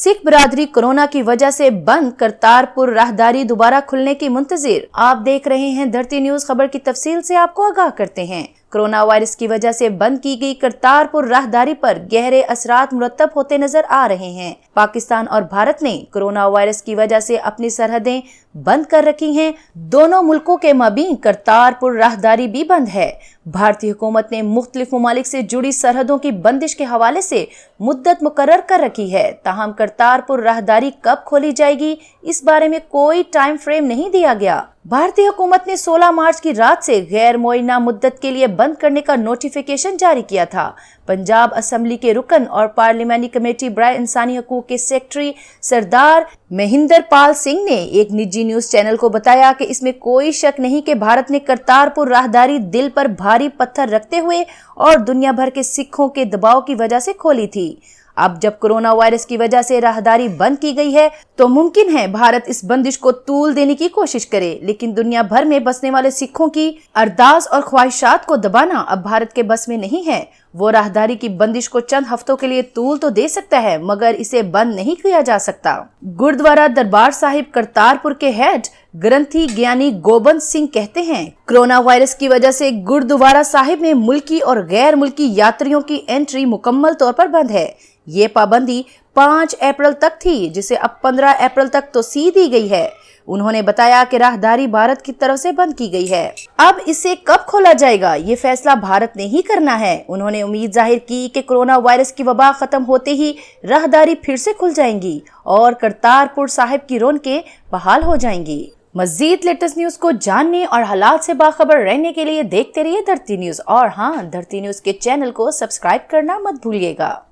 सिख बिरादरी कोरोना की वजह से बंद करतारपुर राहदारी दोबारा खुलने की मुंतजिर। आप देख रहे हैं धरती न्यूज। खबर की तफसील से आपको आगाह करते हैं। कोरोना वायरस की वजह से बंद की गई करतारपुर राहदारी पर गहरे असरात मुरतब होते नजर आ रहे हैं। पाकिस्तान और भारत ने कोरोना वायरस की वजह से अपनी सरहदें बंद कर रखी हैं। दोनों मुल्कों के मबीन करतारपुर राहदारी भी बंद है। भारतीय हुकूमत ने मुख्तलिफ ममालिक से जुड़ी सरहदों की बंदिश के हवाले से मुद्दत मुकर्रर कर रखी है। ताहम करतारपुर राहदारी कब खोली जाएगी, इस बारे में कोई टाइम फ्रेम नहीं दिया गया। भारतीय हुकूमत ने 16 मार्च की रात से गैर मुअय्यना मुद्दत के लिए बंद करने का नोटिफिकेशन जारी किया था। पंजाब असम्बली के रुकन और पार्लियामानी कमेटी बराए इंसानी हकूक के सेक्रेटरी सरदार महेंद्र पाल सिंह ने एक निजी न्यूज चैनल को बताया कि इसमें कोई शक नहीं कि भारत ने करतारपुर राहदारी दिल पर भारी पत्थर रखते हुए और दुनिया भर के सिखों के दबाव की वजह से खोली थी। अब जब कोरोना वायरस की वजह से राहदारी बंद की गई है तो मुमकिन है भारत इस बंदिश को तूल देने की कोशिश करे, लेकिन दुनिया भर में बसने वाले सिखों की अरदास और ख्वाहिशात को दबाना अब भारत के बस में नहीं है। वो राहदारी की बंदिश को चंद हफ्तों के लिए तूल तो दे सकता है, मगर इसे बंद नहीं किया जा सकता। गुरुद्वारा दरबार साहिब करतारपुर के हेड ग्रंथी ज्ञानी गोबंद सिंह कहते हैं, कोरोना वायरस की वजह से गुरुद्वारा साहिब में मुल्की और गैर मुल्की यात्रियों की एंट्री मुकम्मल तौर पर बंद है। ये पाबंदी 5 अप्रैल तक थी, जिसे अब 15 अप्रैल तक तोसी दी गई है। उन्होंने बताया कि राहदारी भारत की तरफ से बंद की गई है। अब इसे कब खोला जाएगा, ये फैसला भारत ने ही करना है। उन्होंने उम्मीद जाहिर की कि कोरोना वायरस की वबा खत्म होते ही राहदारी फिर से खुल जाएंगी और करतारपुर साहिब की रौनकें बहाल हो जाएंगी। मजीद लेटेस्ट न्यूज को जानने और हालात से बाखबर रहने के लिए देखते रहिए धरती न्यूज। और हाँ, धरती न्यूज के चैनल को सब्सक्राइब करना मत भूलिएगा।